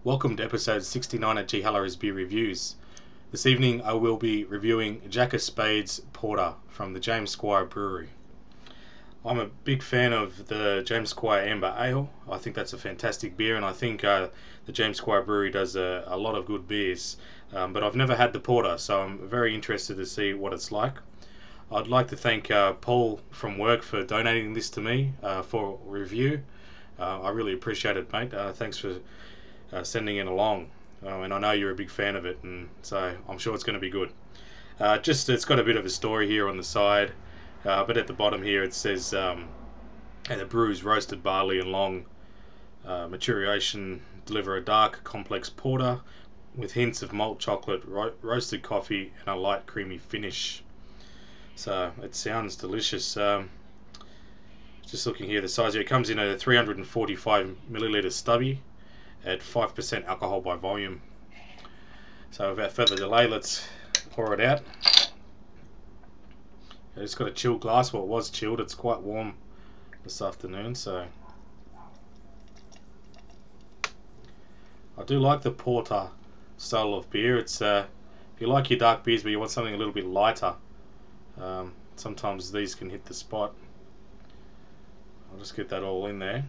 Welcome to episode 69 of G. Halloran's Beer Reviews. This evening I will be reviewing Jack of Spades Porter from the James Squire Brewery. I'm a big fan of the James Squire Amber Ale. I think that's a fantastic beer, and I think the James Squire Brewery does a lot of good beers. But I've never had the Porter, so I'm very interested to see what it's like. I'd like to thank Paul from work for donating this to me for review. I really appreciate it, mate. Thanks for sending it along. And I know you're a big fan of it, and so I'm sure it's going to be good. It's got a bit of a story here on the side, but at the bottom here it says, and the brews roasted barley and long maturation deliver a dark, complex porter with hints of malt chocolate, roasted coffee, and a light, creamy finish. So it sounds delicious. Just looking here, the size here, it comes in a 345 milliliter stubby at 5% alcohol by volume. So without further delay, let's pour it out. It's got a chilled glass. Well, it was chilled. It's quite warm this afternoon, so I do like the porter style of beer. It's if you like your dark beers but you want something a little bit lighter, sometimes these can hit the spot. I'll just get that all in there.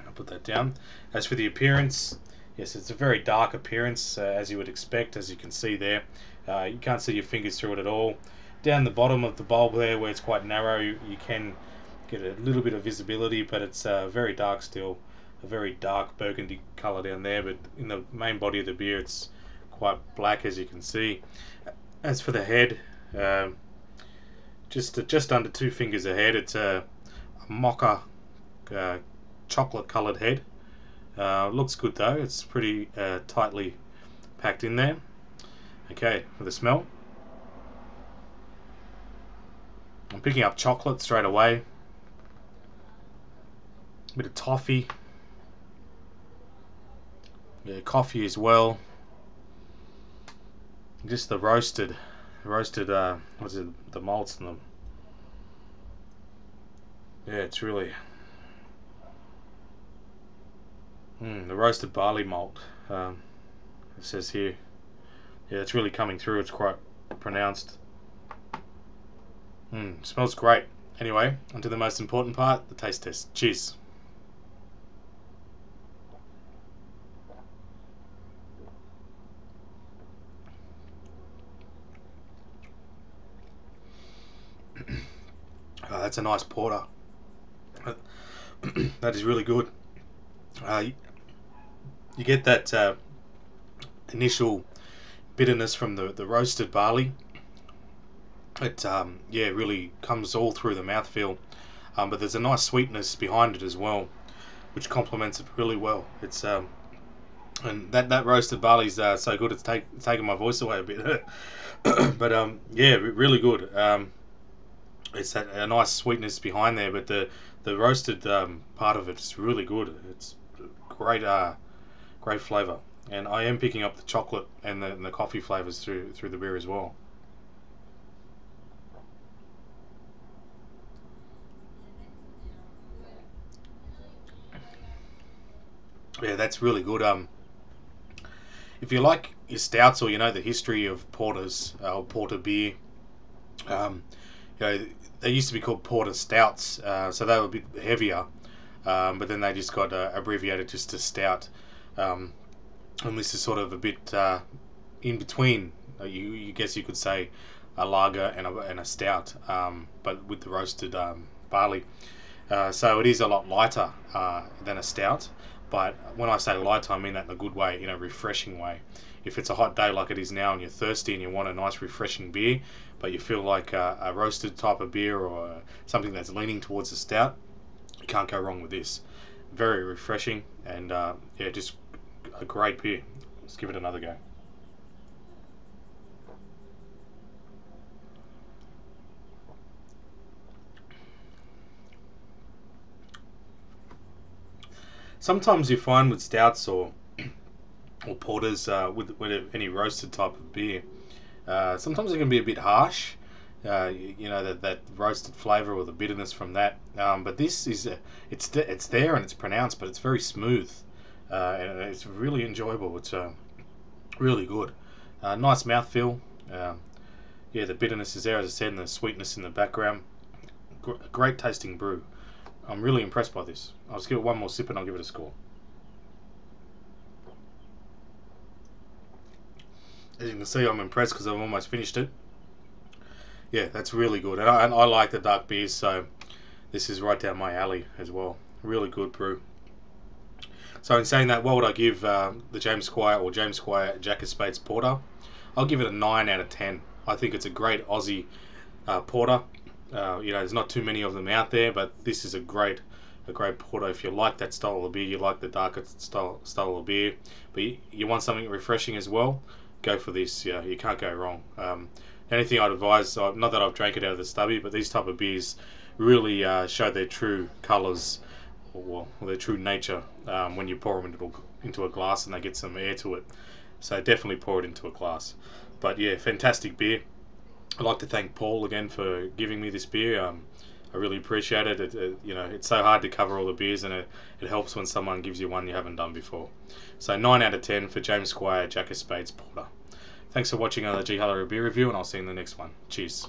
I'll put that down. As for the appearance, yes, it's a very dark appearance, as you would expect. As you can see there, you can't see your fingers through it at all. Down the bottom of the bulb there, where it's quite narrow, you can get a little bit of visibility, but it's very dark still. A very dark burgundy colour down there, but in the main body of the beer it's quite black, as you can see. As for the head, just under 2 fingers ahead, it's a mocha chocolate coloured head. Looks good though. It's pretty tightly packed in there. Okay, for the smell, I'm picking up chocolate straight away. A bit of toffee. Yeah, coffee as well. Just the roasted what's it, the malts in them. Yeah, it's really the roasted barley malt. It says here. Yeah, it's really coming through. It's quite pronounced. Smells great. Anyway, onto the most important part, the taste test. Cheers. That's a nice porter. That is really good. You get that initial bitterness from the roasted barley. It yeah, really comes all through the mouthfeel, but there's a nice sweetness behind it as well, which complements it really well. It's and that roasted barley's so good, it's taking my voice away a bit. But yeah, really good. It's a nice sweetness behind there, but the roasted part of it is really good. It's great, great flavour, and I am picking up the chocolate and the coffee flavours through the beer as well. Yeah, that's really good. If you like your stouts, or you know the history of porters or porter beer, um, you know, they used to be called porter stouts, so they were a bit heavier, but then they just got abbreviated just to stout. Um, and this is sort of a bit in between. You guess you could say a lager and a stout, but with the roasted barley. So it is a lot lighter than a stout. But when I say lighter, I mean that in a good way, in a refreshing way. If it's a hot day like it is now and you're thirsty and you want a nice refreshing beer, but you feel like a roasted type of beer, or something that's leaning towards a stout, you can't go wrong with this. Very refreshing, and yeah, just a great beer. Let's give it another go. Sometimes you find with stouts or porters, with any roasted type of beer, sometimes it can be a bit harsh. You know, that roasted flavour or the bitterness from that. But this is it's there and it's pronounced, but it's very smooth. and it's really enjoyable. It's really good. Nice mouthfeel. Yeah, the bitterness is there, as I said, and the sweetness in the background. Great tasting brew. I'm really impressed by this. I'll just give it one more sip and I'll give it a score. As you can see, I'm impressed because I've almost finished it. Yeah, that's really good. And I like the dark beers, so this is right down my alley as well. Really good brew. So in saying that, what would I give the James Squire or James Squire Jack of Spades Porter? I'll give it a 9 out of 10. I think it's a great Aussie porter. There's not too many of them out there, but this is a great porter. If you like that style of beer, you like the darker style of beer, but you want something refreshing as well, go for this. Yeah, you can't go wrong. Anything I'd advise, not that I've drank it out of the stubby, but these type of beers really show their true colours, or their true nature when you pour them into a glass and they get some air to it. So definitely pour it into a glass. But yeah, fantastic beer. I'd like to thank Paul again for giving me this beer. I really appreciate it. It's so hard to cover all the beers, and it helps when someone gives you one you haven't done before. So 9 out of 10 for James Squire Jack of Spades Porter. Thanks for watching another G Hallery beer review, and I'll see you in the next one. Cheers.